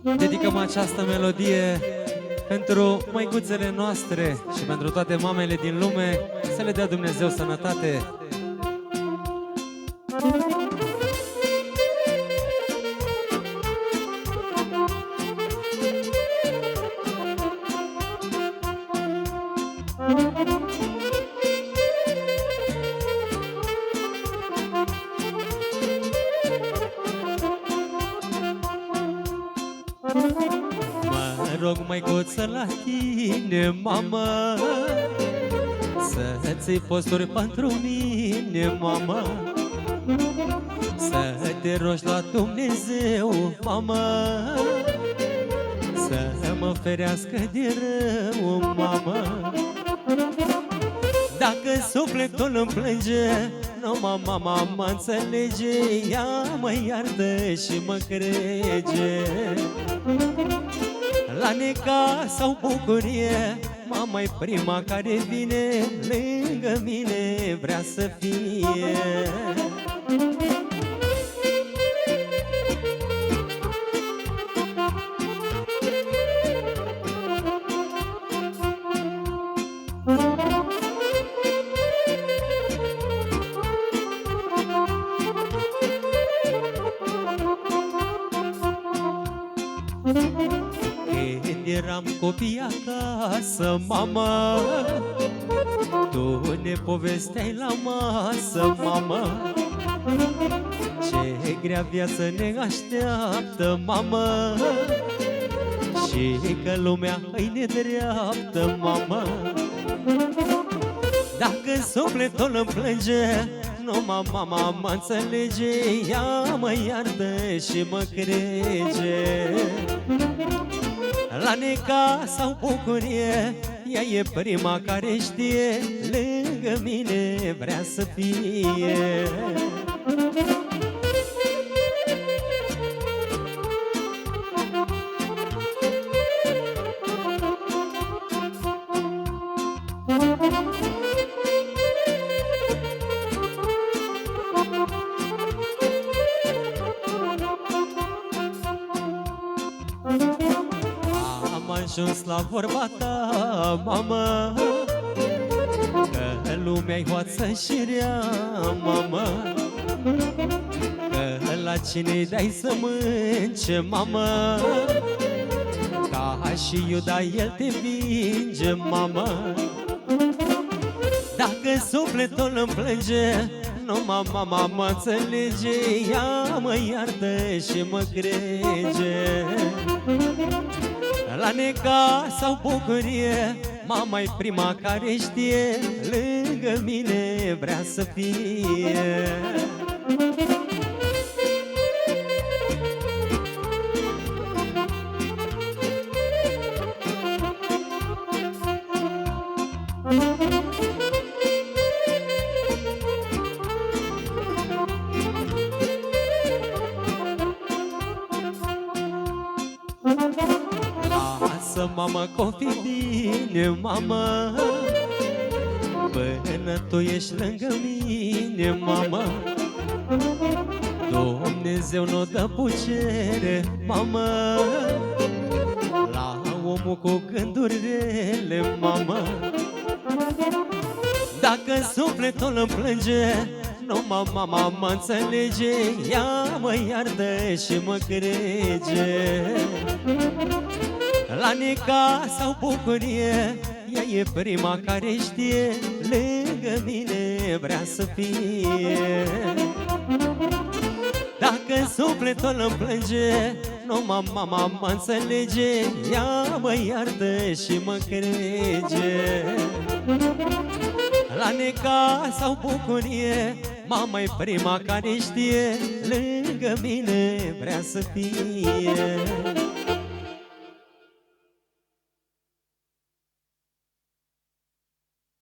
Dedicăm această melodie pentru măicuțele noastre și pentru toate mamele din lume. Să le dea Dumnezeu sănătate. Mă rog, măicuță, la tine, mamă, să ții posturi pentru mine, mamă, să te rogi la Dumnezeu, mamă, să mă ferească de rău, mamă. Dacă sufletul îmi plânge, numai mama mă înțelege, ea mă iartă și mă crege. La necaz sau bucurie, mama-i prima care vine lângă mine, vrea să fie. Când eram copii acasă, mama, tu ne povesteai la masă, mama, ce grea viață ne așteaptă, mama, și că lumea îi nedreaptă, mama. Dacă sufletul îmi plânge, numai mama mă înțelege, ea mă iartă și mă crege. La necaz sau bucurie, ea e prima care știe, lângă mine vrea să fie. Am ajuns la vorba ta, mamă, că lumea-i hoață și rea, mamă, că la cine-i dai să mânce, mamă, ca și Iuda el te vinge, mamă. Dacă sufletul îmi plânge, numai mama mă înțelege, ea mă iartă și mă crege. La necaz sau bucurie, mama-i prima care știe, lângă mine vrea să fie. Lasă, mamă, că-o fi bine, mamă, până tu ești lângă mine, mamă. Dumnezeu nu dă pucere, mamă, la omul cu gânduri rele, mamă. Dacă sufletul îmi plânge, numai mama mă înțelege, ea mă iartă și mă crege. La necaz sau bucurie, ea e prima care știe, lângă mine vrea să fie. Dacă sufletul îmi plânge, numai mama mă înțelege, ea mă iartă și mă crege. La necaz sau bucurie, mama-i prima care știe, lângă mine vrea să fie.